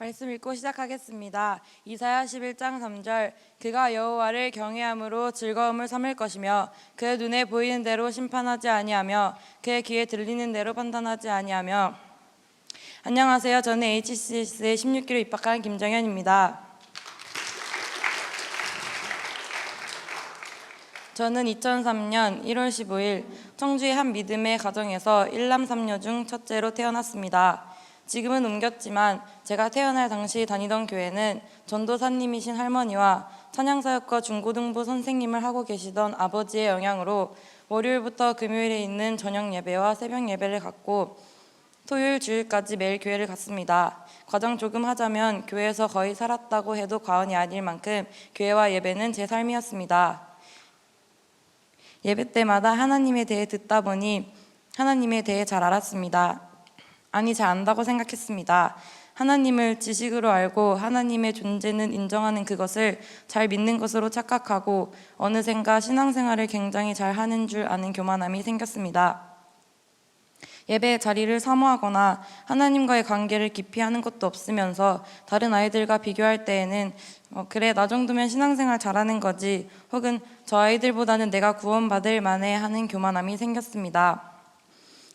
말씀 읽고 시작하겠습니다. 이사야 11장 3절 그가 여호와를 경외함으로 즐거움을 삼을 것이며 그의 눈에 보이는 대로 심판하지 아니하며 그의 귀에 들리는 대로 판단하지 아니하며. 안녕하세요. 저는 HCS에 16기로 입학한 김정현입니다. 저는 2003년 1월 15일 청주의 한 믿음의 가정에서 일남 삼녀 중 첫째로 태어났습니다. 지금은 옮겼지만 제가 태어날 당시 다니던 교회는 전도사님이신 할머니와 찬양사역과 중고등부 선생님을 하고 계시던 아버지의 영향으로 월요일부터 금요일에 있는 저녁 예배와 새벽 예배를 갖고 토요일 주일까지 매일 교회를 갔습니다. 과장 조금 하자면 교회에서 거의 살았다고 해도 과언이 아닐 만큼 교회와 예배는 제 삶이었습니다. 예배 때마다 하나님에 대해 듣다 보니 하나님에 대해 잘 알았습니다. 아니, 잘 안다고 생각했습니다. 하나님을 지식으로 알고 하나님의 존재는 인정하는 그것을 잘 믿는 것으로 착각하고 어느샌가 신앙생활을 굉장히 잘 하는 줄 아는 교만함이 생겼습니다. 예배의 자리를 사모하거나 하나님과의 관계를 깊이 하는 것도 없으면서 다른 아이들과 비교할 때에는 그래, 나 정도면 신앙생활 잘하는 거지, 혹은 저 아이들보다는 내가 구원받을 만해 하는 교만함이 생겼습니다.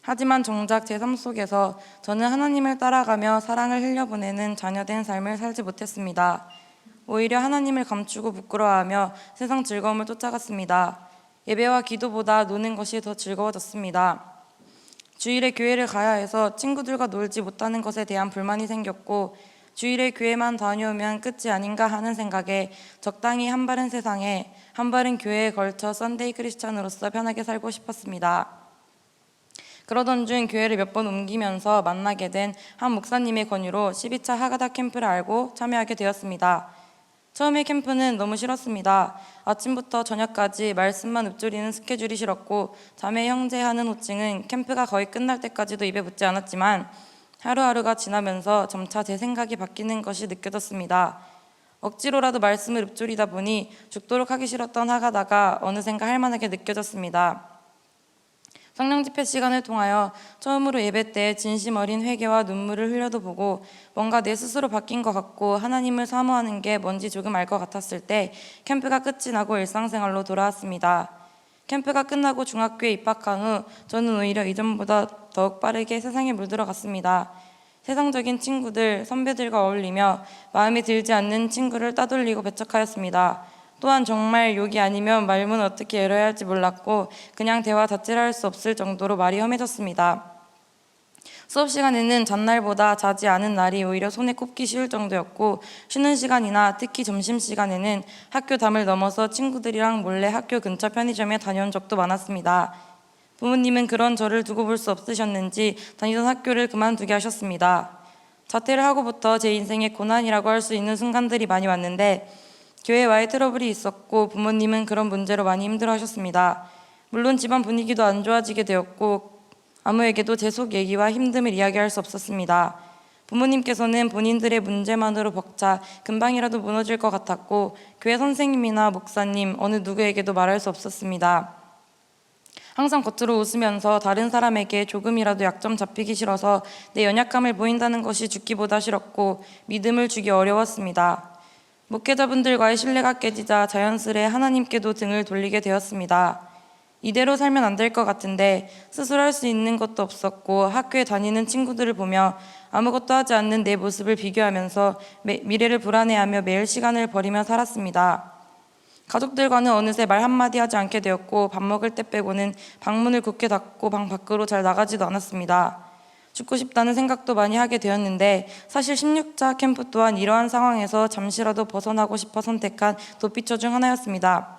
하지만 정작 제 삶 속에서 저는 하나님을 따라가며 사랑을 흘려보내는 자녀된 삶을 살지 못했습니다. 오히려 하나님을 감추고 부끄러워하며 세상 즐거움을 쫓아갔습니다. 예배와 기도보다 노는 것이 더 즐거워졌습니다. 주일에 교회를 가야 해서 친구들과 놀지 못하는 것에 대한 불만이 생겼고, 주일에 교회만 다녀오면 끝이 아닌가 하는 생각에 적당히 한 발은 세상에 한 발은 교회에 걸쳐 썬데이 크리스찬으로서 편하게 살고 싶었습니다. 그러던 중 교회를 몇 번 옮기면서 만나게 된 한 목사님의 권유로 12차 하가다 캠프를 알고 참여하게 되었습니다. 처음에 캠프는 너무 싫었습니다. 아침부터 저녁까지 말씀만 읊조리는 스케줄이 싫었고, 자매 형제 하는 호칭은 캠프가 거의 끝날 때까지도 입에 붙지 않았지만 하루하루가 지나면서 점차 제 생각이 바뀌는 것이 느껴졌습니다. 억지로라도 말씀을 읊조리다 보니 죽도록 하기 싫었던 하가다가 어느샌가 할만하게 느껴졌습니다. 성령 집회 시간을 통하여 처음으로 예배 때 진심 어린 회개와 눈물을 흘려도 보고 뭔가 내 스스로 바뀐 것 같고 하나님을 사모하는 게 뭔지 조금 알 것 같았을 때 캠프가 끝이 나고 일상생활로 돌아왔습니다. 캠프가 끝나고 중학교에 입학한 후 저는 오히려 이전보다 더욱 빠르게 세상에 물들어갔습니다. 세상적인 친구들, 선배들과 어울리며 마음에 들지 않는 친구를 따돌리고 배척하였습니다. 또한 정말 욕이 아니면 말문을 어떻게 열어야 할지 몰랐고 그냥 대화 자체를 할 수 없을 정도로 말이 험해졌습니다. 수업 시간에는 잔날보다 자지 않은 날이 오히려 손에 꼽기 쉬울 정도였고, 쉬는 시간이나 특히 점심시간에는 학교 담을 넘어서 친구들이랑 몰래 학교 근처 편의점에 다녀온 적도 많았습니다. 부모님은 그런 저를 두고 볼 수 없으셨는지 다니던 학교를 그만두게 하셨습니다. 자퇴를 하고부터 제 인생의 고난이라고 할 수 있는 순간들이 많이 왔는데 교회와의 트러블이 있었고 부모님은 그런 문제로 많이 힘들어하셨습니다. 물론 집안 분위기도 안 좋아지게 되었고 아무에게도 제 속 얘기와 힘듦을 이야기할 수 없었습니다. 부모님께서는 본인들의 문제만으로 벅차 금방이라도 무너질 것 같았고 교회 선생님이나 목사님 어느 누구에게도 말할 수 없었습니다. 항상 겉으로 웃으면서 다른 사람에게 조금이라도 약점 잡히기 싫어서 내 연약함을 보인다는 것이 죽기보다 싫었고 믿음을 주기 어려웠습니다. 목회자분들과의 신뢰가 깨지자 자연스레 하나님께도 등을 돌리게 되었습니다. 이대로 살면 안 될 것 같은데 스스로 할 수 있는 것도 없었고 학교에 다니는 친구들을 보며 아무것도 하지 않는 내 모습을 비교하면서 미래를 불안해하며 매일 시간을 버리며 살았습니다. 가족들과는 어느새 말 한마디 하지 않게 되었고 밥 먹을 때 빼고는 방문을 굳게 닫고 방 밖으로 잘 나가지도 않았습니다. 죽고 싶다는 생각도 많이 하게 되었는데 사실 16차 캠프 또한 이러한 상황에서 잠시라도 벗어나고 싶어 선택한 도피처 중 하나였습니다.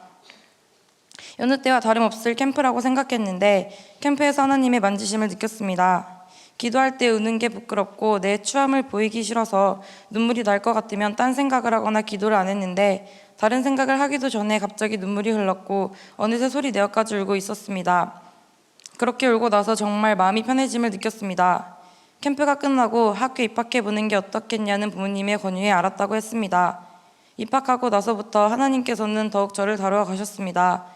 여느 때와 다름없을 캠프라고 생각했는데 캠프에서 하나님의 만지심을 느꼈습니다. 기도할 때 우는 게 부끄럽고 내 추함을 보이기 싫어서 눈물이 날 것 같으면 딴 생각을 하거나 기도를 안 했는데 다른 생각을 하기도 전에 갑자기 눈물이 흘렀고 어느새 소리 내어까지 울고 있었습니다. 그렇게 울고 나서 정말 마음이 편해짐을 느꼈습니다. 캠프가 끝나고 학교 입학해보는 게 어떻겠냐는 부모님의 권유에 알았다고 했습니다. 입학하고 나서부터 하나님께서는 더욱 저를 다루어 가셨습니다.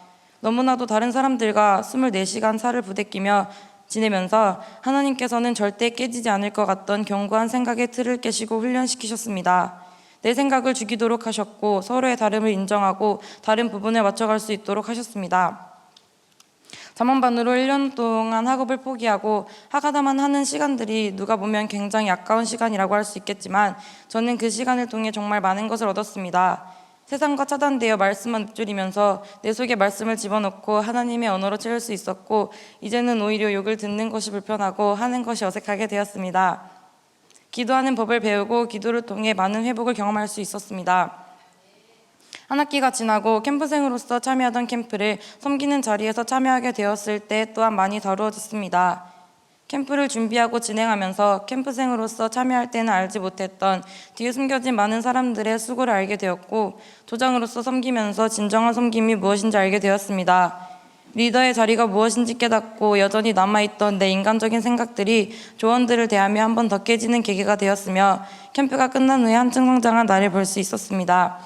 너무나도 다른 사람들과 24시간 살을 부대끼며 지내면서 하나님께서는 절대 깨지지 않을 것 같던 견고한 생각의 틀을 깨시고 훈련시키셨습니다. 내 생각을 죽이도록 하셨고 서로의 다름을 인정하고 다른 부분을 맞춰갈 수 있도록 하셨습니다. 자만반으로 1년 동안 학업을 포기하고 하가다만 하는 시간들이 누가 보면 굉장히 아까운 시간이라고 할 수 있겠지만 저는 그 시간을 통해 정말 많은 것을 얻었습니다. 세상과 차단되어 말씀만 읊조리면서 내 속에 말씀을 집어넣고 하나님의 언어로 채울 수 있었고 이제는 오히려 욕을 듣는 것이 불편하고 하는 것이 어색하게 되었습니다. 기도하는 법을 배우고 기도를 통해 많은 회복을 경험할 수 있었습니다. 한 학기가 지나고 캠프생으로서 참여하던 캠프를 섬기는 자리에서 참여하게 되었을 때 또한 많이 다루어졌습니다. 캠프를 준비하고 진행하면서 캠프생으로서 참여할 때는 알지 못했던 뒤에 숨겨진 많은 사람들의 수고를 알게 되었고 조장으로서 섬기면서 진정한 섬김이 무엇인지 알게 되었습니다. 리더의 자리가 무엇인지 깨닫고 여전히 남아있던 내 인간적인 생각들이 조언들을 대하며 한 번 더 깨지는 계기가 되었으며 캠프가 끝난 후에 한층 성장한 나를 볼 수 있었습니다.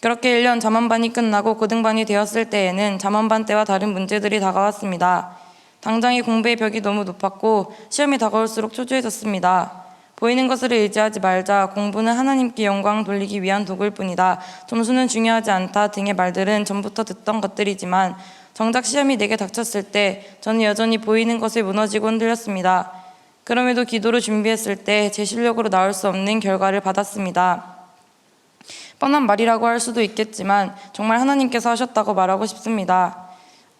그렇게 1년 자만반이 끝나고 고등반이 되었을 때에는 자만반 때와 다른 문제들이 다가왔습니다. 당장의 공부의 벽이 너무 높았고 시험이 다가올수록 초조해졌습니다. 보이는 것을 의지하지 말자, 공부는 하나님께 영광 돌리기 위한 도구일 뿐이다, 점수는 중요하지 않다 등의 말들은 전부터 듣던 것들이지만 정작 시험이 내게 닥쳤을 때 저는 여전히 보이는 것에 무너지고 흔들렸습니다. 그럼에도 기도로 준비했을 때 제 실력으로 나올 수 없는 결과를 받았습니다. 뻔한 말이라고 할 수도 있겠지만 정말 하나님께서 하셨다고 말하고 싶습니다.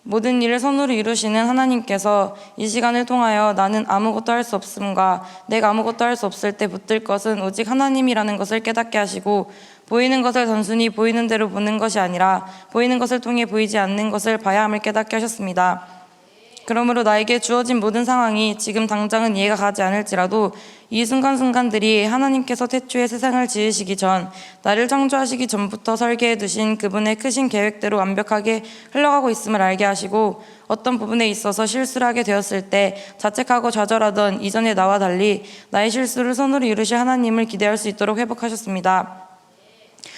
모든 일을 선으로 이루시는 하나님께서 이 시간을 통하여 나는 아무것도 할 수 없음과 내가 아무것도 할 수 없을 때 붙들 것은 오직 하나님이라는 것을 깨닫게 하시고 보이는 것을 단순히 보이는 대로 보는 것이 아니라 보이는 것을 통해 보이지 않는 것을 봐야 함을 깨닫게 하셨습니다. 그러므로 나에게 주어진 모든 상황이 지금 당장은 이해가 가지 않을지라도 이 순간순간들이 하나님께서 태초에 세상을 지으시기 전, 나를 창조하시기 전부터 설계해 두신 그분의 크신 계획대로 완벽하게 흘러가고 있음을 알게 하시고 어떤 부분에 있어서 실수를 하게 되었을 때 자책하고 좌절하던 이전의 나와 달리 나의 실수를 선으로 이루실 하나님을 기대할 수 있도록 회복하셨습니다.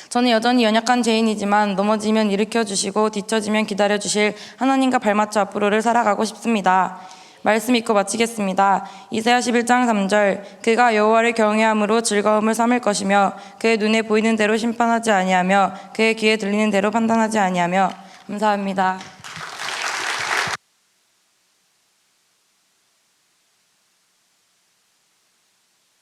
저는 여전히 연약한 죄인이지만 넘어지면 일으켜주시고 뒤처지면 기다려주실 하나님과 발맞춰 앞으로를 살아가고 싶습니다. 말씀 읽고 마치겠습니다. 이사야 11장 3절, 그가 여호와를 경외함으로 즐거움을 삼을 것이며 그의 눈에 보이는 대로 심판하지 아니하며 그의 귀에 들리는 대로 판단하지 아니하며. 감사합니다.